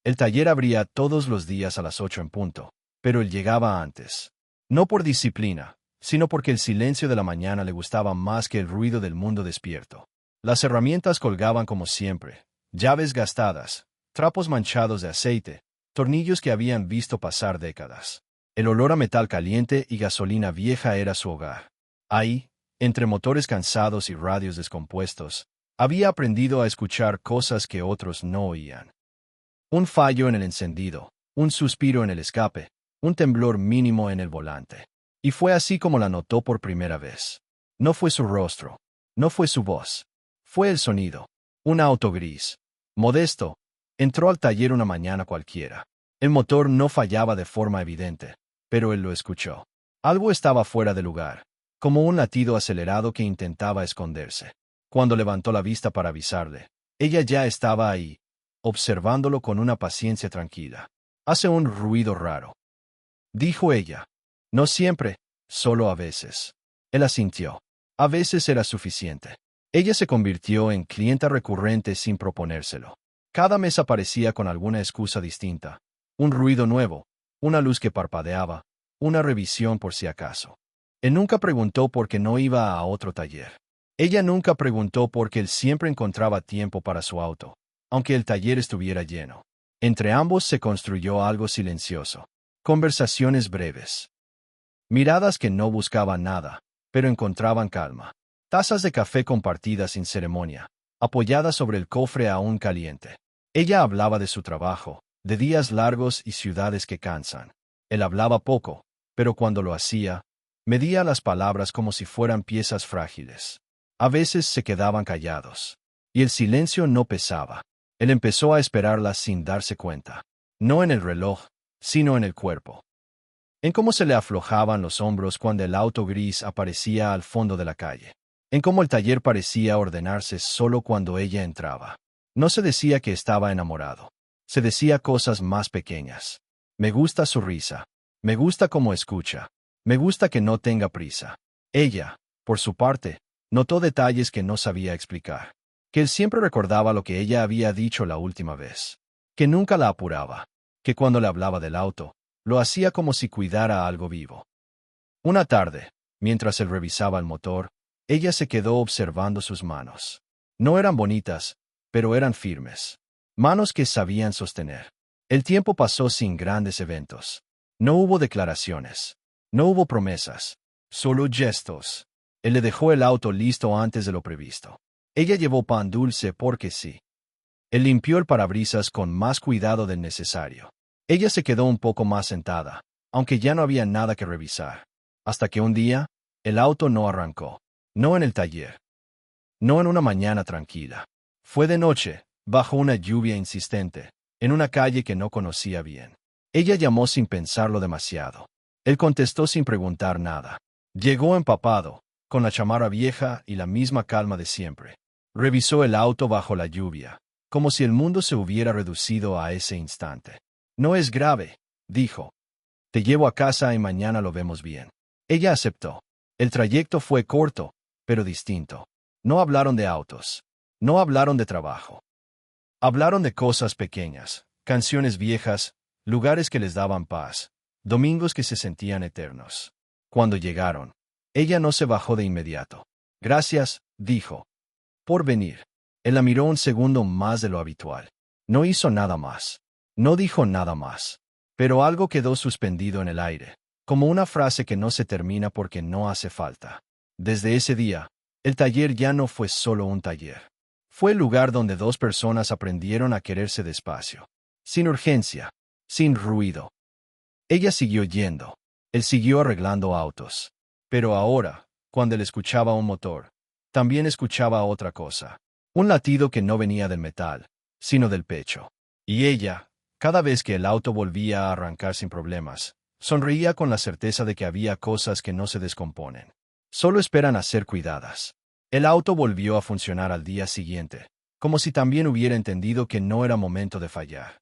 El taller abría todos los días a las 8 en punto, pero él llegaba antes. No por disciplina, sino porque el silencio de la mañana le gustaba más que el ruido del mundo despierto. Las herramientas colgaban como siempre, llaves gastadas, trapos manchados de aceite, tornillos que habían visto pasar décadas. El olor a metal caliente y gasolina vieja era su hogar. Ahí, entre motores cansados y radios descompuestos, había aprendido a escuchar cosas que otros no oían. Un fallo en el encendido, un suspiro en el escape, un temblor mínimo en el volante. Y fue así como la notó por primera vez. No fue su rostro, no fue su voz, fue el sonido. Un auto gris, modesto, entró al taller una mañana cualquiera. El motor no fallaba de forma evidente, pero él lo escuchó. Algo estaba fuera de lugar, como un latido acelerado que intentaba esconderse. Cuando levantó la vista para avisarle, ella ya estaba ahí, observándolo con una paciencia tranquila. Hace un ruido raro, dijo ella. No siempre, solo a veces. Él asintió. A veces era suficiente. Ella se convirtió en clienta recurrente sin proponérselo. Cada mes aparecía con alguna excusa distinta. Un ruido nuevo, una luz que parpadeaba, una revisión por si acaso. Él nunca preguntó por qué no iba a otro taller. Ella nunca preguntó por qué él siempre encontraba tiempo para su auto, aunque el taller estuviera lleno. Entre ambos se construyó algo silencioso. Conversaciones breves. Miradas que no buscaban nada, pero encontraban calma. Tazas de café compartidas sin ceremonia, apoyadas sobre el cofre aún caliente. Ella hablaba de su trabajo, de días largos y ciudades que cansan. Él hablaba poco, pero cuando lo hacía, medía las palabras como si fueran piezas frágiles. A veces se quedaban callados, y el silencio no pesaba. Él empezó a esperarlas sin darse cuenta. No en el reloj, sino en el cuerpo. En cómo se le aflojaban los hombros cuando el auto gris aparecía al fondo de la calle. En cómo el taller parecía ordenarse solo cuando ella entraba. No se decía que estaba enamorado. Se decía cosas más pequeñas. Me gusta su risa. Me gusta cómo escucha. Me gusta que no tenga prisa. Ella, por su parte, notó detalles que no sabía explicar. Que él siempre recordaba lo que ella había dicho la última vez. Que nunca la apuraba. Que cuando le hablaba del auto, lo hacía como si cuidara algo vivo. Una tarde, mientras él revisaba el motor, ella se quedó observando sus manos. No eran bonitas, pero eran firmes. Manos que sabían sostener. El tiempo pasó sin grandes eventos. No hubo declaraciones. No hubo promesas. Solo gestos. Él le dejó el auto listo antes de lo previsto. Ella llevó pan dulce porque sí. Él limpió el parabrisas con más cuidado del necesario. Ella se quedó un poco más sentada, aunque ya no había nada que revisar. Hasta que un día, el auto no arrancó. No en el taller. No en una mañana tranquila. Fue de noche, bajo una lluvia insistente, en una calle que no conocía bien. Ella llamó sin pensarlo demasiado. Él contestó sin preguntar nada. Llegó empapado, con la chamarra vieja y la misma calma de siempre. Revisó el auto bajo la lluvia, como si el mundo se hubiera reducido a ese instante. No es grave, dijo. Te llevo a casa y mañana lo vemos bien. Ella aceptó. El trayecto fue corto, pero distinto. No hablaron de autos. No hablaron de trabajo. Hablaron de cosas pequeñas, canciones viejas, lugares que les daban paz, domingos que se sentían eternos. Cuando llegaron, ella no se bajó de inmediato. Gracias, dijo, por venir. Él la miró un segundo más de lo habitual. No hizo nada más. No dijo nada más. Pero algo quedó suspendido en el aire, como una frase que no se termina porque no hace falta. Desde ese día, el taller ya no fue solo un taller. Fue el lugar donde dos personas aprendieron a quererse despacio. Sin urgencia, sin ruido. Ella siguió yendo. Él siguió arreglando autos. Pero ahora, cuando él escuchaba un motor, también escuchaba otra cosa. Un latido que no venía del metal, sino del pecho. Y ella, cada vez que el auto volvía a arrancar sin problemas, sonreía con la certeza de que había cosas que no se descomponen. Solo esperan a ser cuidadas. El auto volvió a funcionar al día siguiente, como si también hubiera entendido que no era momento de fallar.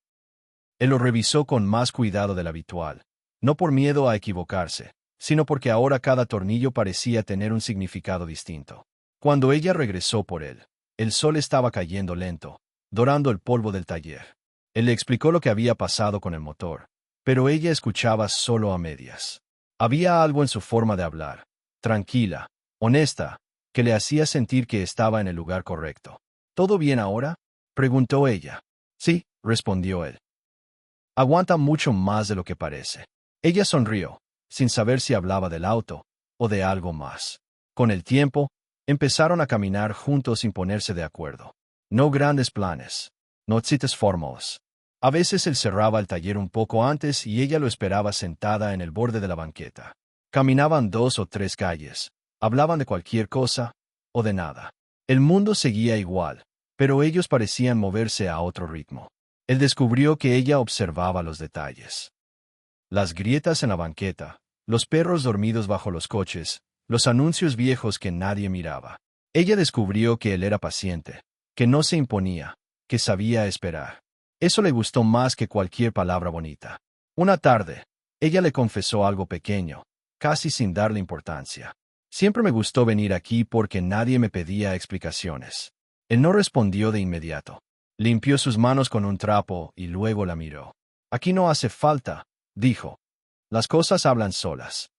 Él lo revisó con más cuidado del habitual, no por miedo a equivocarse, sino porque ahora cada tornillo parecía tener un significado distinto. Cuando ella regresó por él, el sol estaba cayendo lento, dorando el polvo del taller. Él le explicó lo que había pasado con el motor, pero ella escuchaba solo a medias. Había algo en su forma de hablar, tranquila, honesta, que le hacía sentir que estaba en el lugar correcto. ¿Todo bien ahora?, preguntó ella. Sí, respondió él. Aguanta mucho más de lo que parece. Ella sonrió, sin saber si hablaba del auto o de algo más. Con el tiempo, empezaron a caminar juntos sin ponerse de acuerdo. No grandes planes, no citas formales. A veces él cerraba el taller un poco antes y ella lo esperaba sentada en el borde de la banqueta. Caminaban 2 o 3 calles, hablaban de cualquier cosa o de nada. El mundo seguía igual, pero ellos parecían moverse a otro ritmo. Él descubrió que ella observaba los detalles. Las grietas en la banqueta, los perros dormidos bajo los coches, los anuncios viejos que nadie miraba. Ella descubrió que él era paciente, que no se imponía, que sabía esperar. Eso le gustó más que cualquier palabra bonita. Una tarde, ella le confesó algo pequeño, casi sin darle importancia. Siempre me gustó venir aquí porque nadie me pedía explicaciones. Él no respondió de inmediato. Limpió sus manos con un trapo y luego la miró. Aquí no hace falta, dijo. Las cosas hablan solas.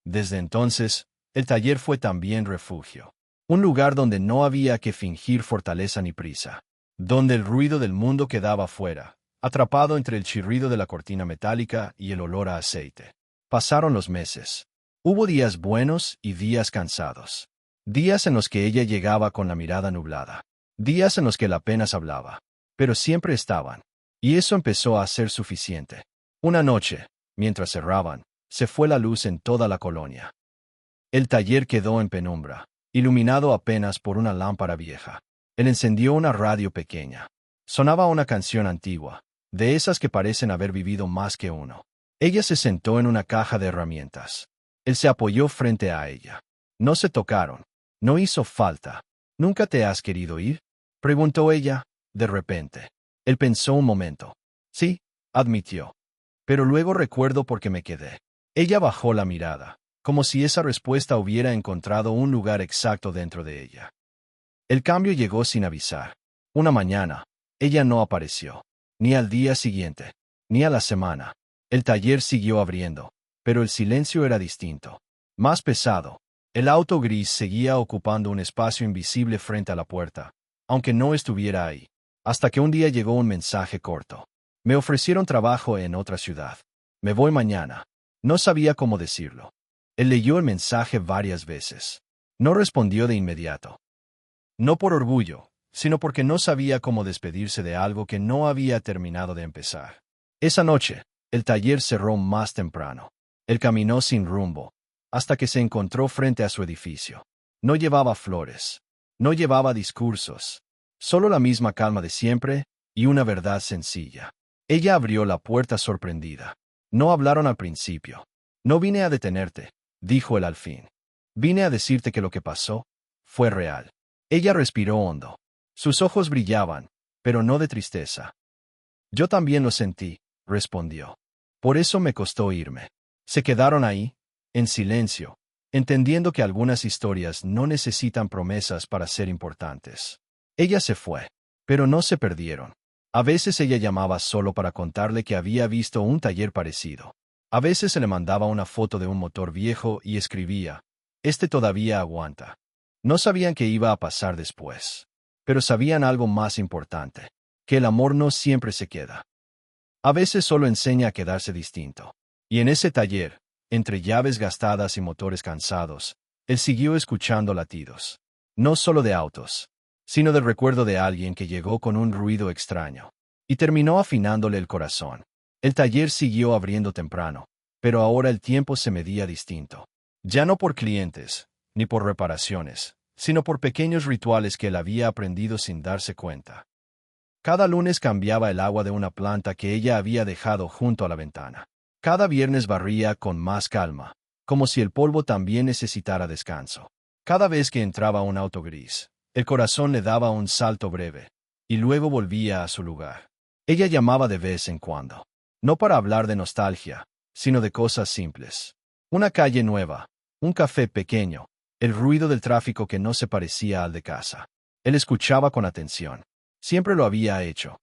Desde entonces, el taller fue también refugio. Un lugar donde no había que fingir fortaleza ni prisa. Donde el ruido del mundo quedaba fuera, atrapado entre el chirrido de la cortina metálica y el olor a aceite. Pasaron los meses. Hubo días buenos y días cansados. Días en los que ella llegaba con la mirada nublada. Días en los que él apenas hablaba. Pero siempre estaban. Y eso empezó a ser suficiente. Una noche, mientras cerraban, se fue la luz en toda la colonia. El taller quedó en penumbra, iluminado apenas por una lámpara vieja. Él encendió una radio pequeña. Sonaba una canción antigua, de esas que parecen haber vivido más que uno. Ella se sentó en una caja de herramientas. Él se apoyó frente a ella. No se tocaron. No hizo falta. ¿Nunca te has querido ir?, preguntó ella, de repente. Él pensó un momento. Sí, admitió. Pero luego recuerdo por qué me quedé. Ella bajó la mirada, como si esa respuesta hubiera encontrado un lugar exacto dentro de ella. El cambio llegó sin avisar. Una mañana, ella no apareció. Ni al día siguiente, ni a la semana. El taller siguió abriendo, pero el silencio era distinto. Más pesado. El auto gris seguía ocupando un espacio invisible frente a la puerta, aunque no estuviera ahí. Hasta que un día llegó un mensaje corto. Me ofrecieron trabajo en otra ciudad. Me voy mañana. No sabía cómo decirlo. Él leyó el mensaje varias veces. No respondió de inmediato. No por orgullo, sino porque no sabía cómo despedirse de algo que no había terminado de empezar. Esa noche, el taller cerró más temprano. Él caminó sin rumbo, hasta que se encontró frente a su edificio. No llevaba flores. No llevaba discursos. Solo la misma calma de siempre y una verdad sencilla. Ella abrió la puerta sorprendida. No hablaron al principio. No vine a detenerte, dijo él al fin. Vine a decirte que lo que pasó fue real. Ella respiró hondo. Sus ojos brillaban, pero no de tristeza. Yo también lo sentí, respondió. Por eso me costó irme. Se quedaron ahí, en silencio, entendiendo que algunas historias no necesitan promesas para ser importantes. Ella se fue, pero no se perdieron. A veces ella llamaba solo para contarle que había visto un taller parecido. A veces se le mandaba una foto de un motor viejo y escribía, «Este todavía aguanta». No sabían qué iba a pasar después, pero sabían algo más importante, que el amor no siempre se queda. A veces solo enseña a quedarse distinto. Y en ese taller, entre llaves gastadas y motores cansados, él siguió escuchando latidos. No solo de autos, sino del recuerdo de alguien que llegó con un ruido extraño. Y terminó afinándole el corazón. El taller siguió abriendo temprano, pero ahora el tiempo se medía distinto. Ya no por clientes, ni por reparaciones, sino por pequeños rituales que él había aprendido sin darse cuenta. Cada lunes cambiaba el agua de una planta que ella había dejado junto a la ventana. Cada viernes barría con más calma, como si el polvo también necesitara descanso. Cada vez que entraba un auto gris, el corazón le daba un salto breve, y luego volvía a su lugar. Ella llamaba de vez en cuando, no para hablar de nostalgia, sino de cosas simples. Una calle nueva, un café pequeño, el ruido del tráfico que no se parecía al de casa. Él escuchaba con atención. Siempre lo había hecho.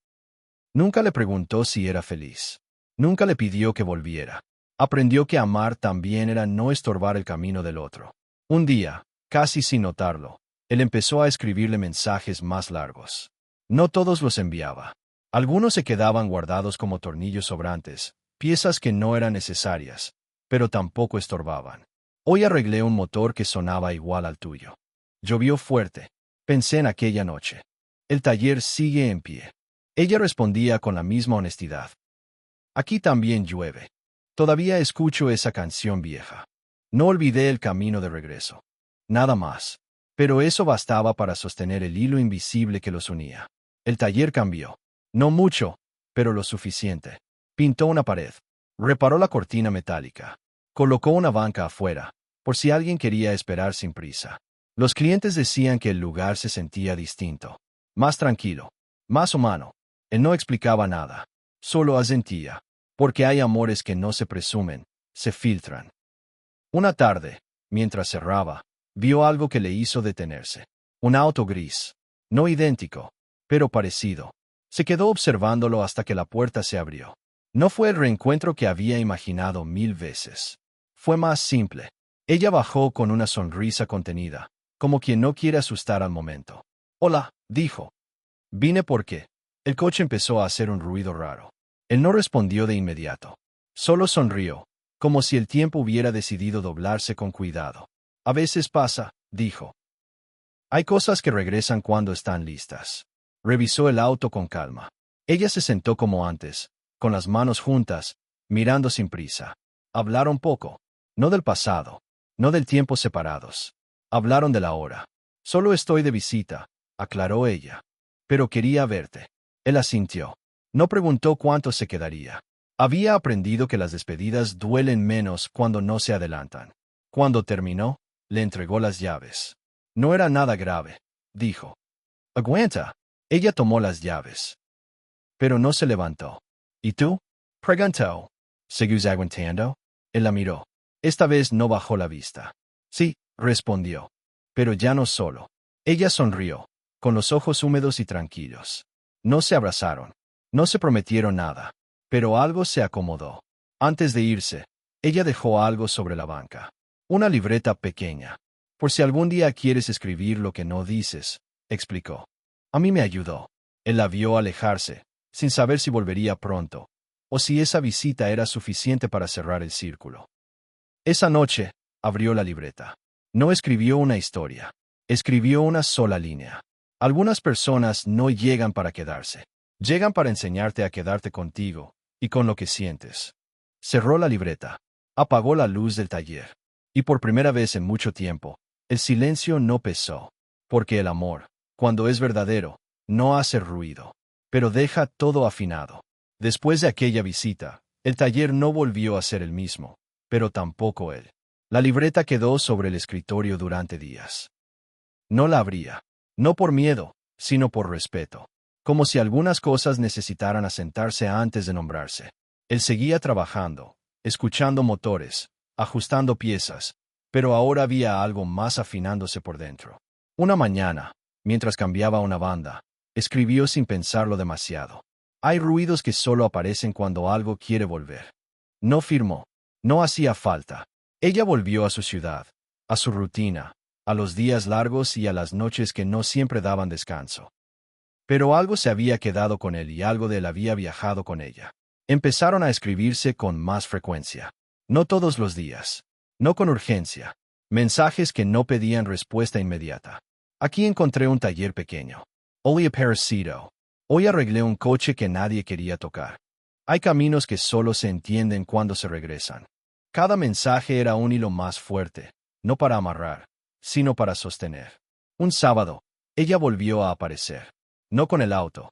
Nunca le preguntó si era feliz. Nunca le pidió que volviera. Aprendió que amar también era no estorbar el camino del otro. Un día, casi sin notarlo, él empezó a escribirle mensajes más largos. No todos los enviaba. Algunos se quedaban guardados como tornillos sobrantes, piezas que no eran necesarias, pero tampoco estorbaban. Hoy arreglé un motor que sonaba igual al tuyo. Llovió fuerte. Pensé en aquella noche. El taller sigue en pie. Ella respondía con la misma honestidad. Aquí también llueve. Todavía escucho esa canción vieja. No olvidé el camino de regreso. Nada más. Pero eso bastaba para sostener el hilo invisible que los unía. El taller cambió. No mucho, pero lo suficiente. Pintó una pared. Reparó la cortina metálica. Colocó una banca afuera, por si alguien quería esperar sin prisa. Los clientes decían que el lugar se sentía distinto. Más tranquilo. Más humano. Él no explicaba nada. Solo asentía. Porque hay amores que no se presumen, se filtran. Una tarde, mientras cerraba, vio algo que le hizo detenerse. Un auto gris. No idéntico, pero parecido. Se quedó observándolo hasta que la puerta se abrió. No fue el reencuentro que había imaginado 1000 veces. Fue más simple. Ella bajó con una sonrisa contenida, como quien no quiere asustar al momento. Hola, dijo. Vine porque. El coche empezó a hacer un ruido raro. Él no respondió de inmediato. Solo sonrió, como si el tiempo hubiera decidido doblarse con cuidado. A veces pasa, dijo. Hay cosas que regresan cuando están listas. Revisó el auto con calma. Ella se sentó como antes, con las manos juntas, mirando sin prisa. Hablaron poco. No del pasado. No del tiempo separados. Hablaron de la hora. Solo estoy de visita, aclaró ella. Pero quería verte. Él asintió. No preguntó cuánto se quedaría. Había aprendido que las despedidas duelen menos cuando no se adelantan. Cuando terminó, le entregó las llaves. No era nada grave, dijo. Aguanta. Ella tomó las llaves. Pero no se levantó. ¿Y tú? Preguntó. ¿Sigues aguantando? Él la miró. Esta vez no bajó la vista. Sí, respondió. Pero ya no solo. Ella sonrió, con los ojos húmedos y tranquilos. No se abrazaron. No se prometieron nada. Pero algo se acomodó. Antes de irse, ella dejó algo sobre la banca. Una libreta pequeña. Por si algún día quieres escribir lo que no dices, explicó. A mí me ayudó. Él la vio alejarse, sin saber si volvería pronto, o si esa visita era suficiente para cerrar el círculo. Esa noche, abrió la libreta. No escribió una historia. Escribió una sola línea. Algunas personas no llegan para quedarse. Llegan para enseñarte a quedarte contigo y con lo que sientes. Cerró la libreta. Apagó la luz del taller. Y por primera vez en mucho tiempo, el silencio no pesó. Porque el amor, cuando es verdadero, no hace ruido. Pero deja todo afinado. Después de aquella visita, el taller no volvió a ser el mismo, pero tampoco él. La libreta quedó sobre el escritorio durante días. No la abría. No por miedo, sino por respeto. Como si algunas cosas necesitaran asentarse antes de nombrarse. Él seguía trabajando, escuchando motores, ajustando piezas, pero ahora había algo más afinándose por dentro. Una mañana, mientras cambiaba una banda, escribió sin pensarlo demasiado. Hay ruidos que solo aparecen cuando algo quiere volver. No firmó. No hacía falta. Ella volvió a su ciudad, a su rutina, a los días largos y a las noches que no siempre daban descanso. Pero algo se había quedado con él y algo de él había viajado con ella. Empezaron a escribirse con más frecuencia. No todos los días. No con urgencia. Mensajes que no pedían respuesta inmediata. Aquí encontré un taller pequeño. Hoy aparecido. Hoy arreglé un coche que nadie quería tocar. Hay caminos que solo se entienden cuando se regresan. Cada mensaje era un hilo más fuerte, no para amarrar, sino para sostener. Un sábado, ella volvió a aparecer. No con el auto.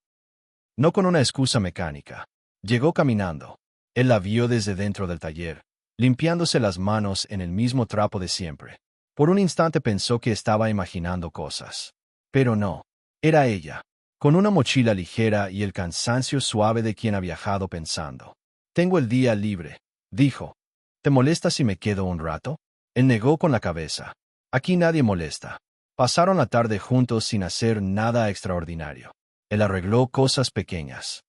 No con una excusa mecánica. Llegó caminando. Él la vio desde dentro del taller, limpiándose las manos en el mismo trapo de siempre. Por un instante pensó que estaba imaginando cosas. Pero no. Era ella, con una mochila ligera y el cansancio suave de quien ha viajado pensando. Tengo el día libre, dijo. ¿Te molesta si me quedo un rato? Él negó con la cabeza. Aquí nadie molesta. Pasaron la tarde juntos sin hacer nada extraordinario. Él arregló cosas pequeñas.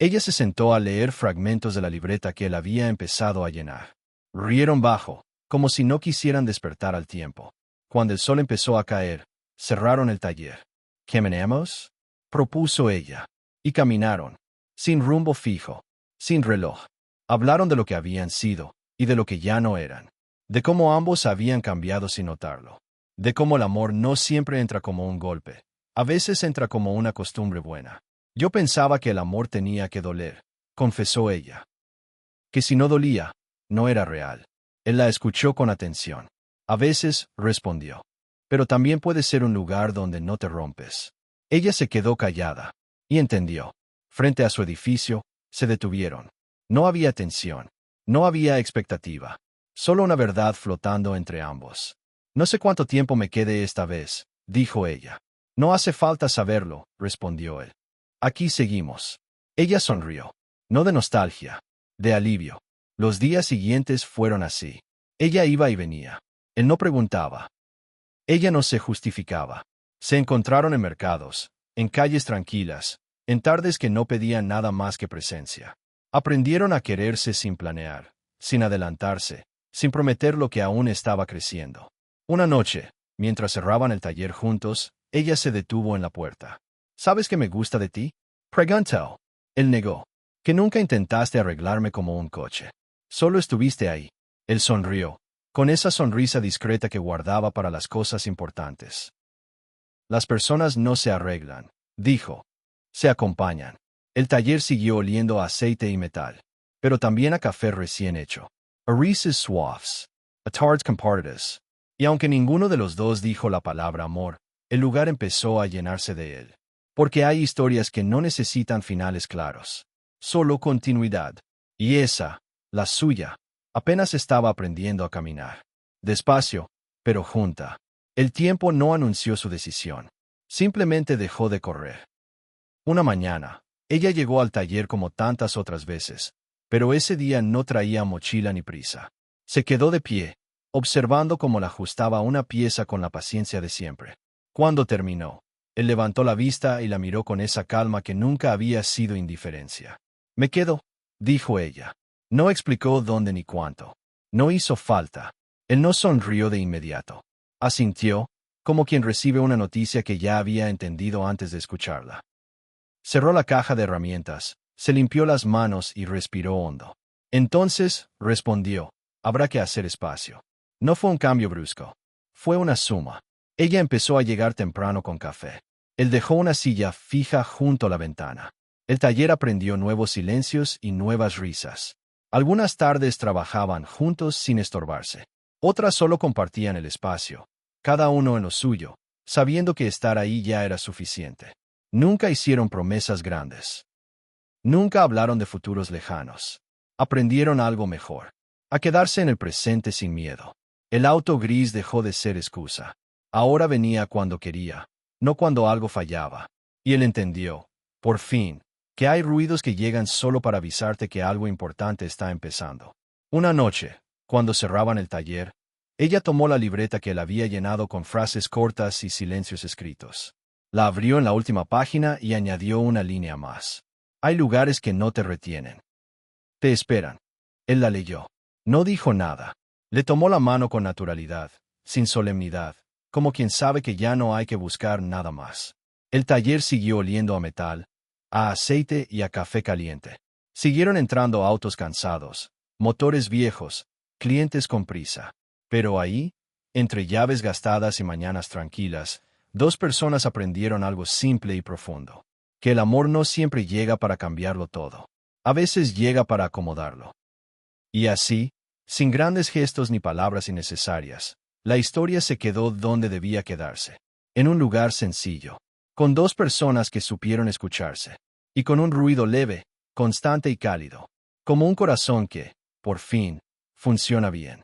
Ella se sentó a leer fragmentos de la libreta que él había empezado a llenar. Rieron bajo, como si no quisieran despertar al tiempo. Cuando el sol empezó a caer, cerraron el taller. ¿Caminemos?, propuso ella. Y caminaron, sin rumbo fijo, sin reloj. Hablaron de lo que habían sido, y de lo que ya no eran. De cómo ambos habían cambiado sin notarlo. De cómo el amor no siempre entra como un golpe. A veces entra como una costumbre buena. Yo pensaba que el amor tenía que doler, confesó ella. Que si no dolía, no era real. Él la escuchó con atención. A veces, respondió. Pero también puede ser un lugar donde no te rompes. Ella se quedó callada. Y entendió. Frente a su edificio, se detuvieron. No había tensión. No había expectativa. Solo una verdad flotando entre ambos. No sé cuánto tiempo me quede esta vez, dijo ella. No hace falta saberlo, respondió él. Aquí seguimos. Ella sonrió. No de nostalgia, de alivio. Los días siguientes fueron así. Ella iba y venía. Él no preguntaba. Ella no se justificaba. Se encontraron en mercados, en calles tranquilas, en tardes que no pedían nada más que presencia. Aprendieron a quererse sin planear, sin adelantarse, sin prometer lo que aún estaba creciendo. Una noche, mientras cerraban el taller juntos, ella se detuvo en la puerta. ¿Sabes qué me gusta de ti?, preguntó. Él negó. Que nunca intentaste arreglarme como un coche. Solo estuviste ahí. Él sonrió, con esa sonrisa discreta que guardaba para las cosas importantes. Las personas no se arreglan, dijo. Se acompañan. El taller siguió oliendo a aceite y metal, pero también a café recién hecho. A Reese's Swaffs, a Tarts Compartidas. Y aunque ninguno de los dos dijo la palabra amor, el lugar empezó a llenarse de él. Porque hay historias que no necesitan finales claros. Solo continuidad. Y esa, la suya, apenas estaba aprendiendo a caminar. Despacio, pero junta. El tiempo no anunció su decisión. Simplemente dejó de correr. Una mañana, ella llegó al taller como tantas otras veces, pero ese día no traía mochila ni prisa. Se quedó de pie, observando cómo la ajustaba una pieza con la paciencia de siempre. Cuando terminó, él levantó la vista y la miró con esa calma que nunca había sido indiferencia. «Me quedo», dijo ella. No explicó dónde ni cuánto. No hizo falta. Él no sonrió de inmediato. Asintió, como quien recibe una noticia que ya había entendido antes de escucharla. Cerró la caja de herramientas, se limpió las manos y respiró hondo. Entonces, respondió, habrá que hacer espacio. No fue un cambio brusco. Fue una suma. Ella empezó a llegar temprano con café. Él dejó una silla fija junto a la ventana. El taller aprendió nuevos silencios y nuevas risas. Algunas tardes trabajaban juntos sin estorbarse. Otras solo compartían el espacio, cada uno en lo suyo, sabiendo que estar ahí ya era suficiente. Nunca hicieron promesas grandes. Nunca hablaron de futuros lejanos. Aprendieron algo mejor. A quedarse en el presente sin miedo. El auto gris dejó de ser excusa. Ahora venía cuando quería, no cuando algo fallaba. Y él entendió, por fin, que hay ruidos que llegan solo para avisarte que algo importante está empezando. Una noche, cuando cerraban el taller, ella tomó la libreta que él había llenado con frases cortas y silencios escritos. La abrió en la última página y añadió una línea más. Hay lugares que no te retienen. Te esperan. Él la leyó. No dijo nada. Le tomó la mano con naturalidad, sin solemnidad, como quien sabe que ya no hay que buscar nada más. El taller siguió oliendo a metal, a aceite y a café caliente. Siguieron entrando autos cansados, motores viejos, clientes con prisa. Pero ahí, entre llaves gastadas y mañanas tranquilas, dos personas aprendieron algo simple y profundo. Que el amor no siempre llega para cambiarlo todo. A veces llega para acomodarlo. Y así, sin grandes gestos ni palabras innecesarias, la historia se quedó donde debía quedarse. En un lugar sencillo. Con dos personas que supieron escucharse. Y con un ruido leve, constante y cálido. Como un corazón que, por fin, funciona bien.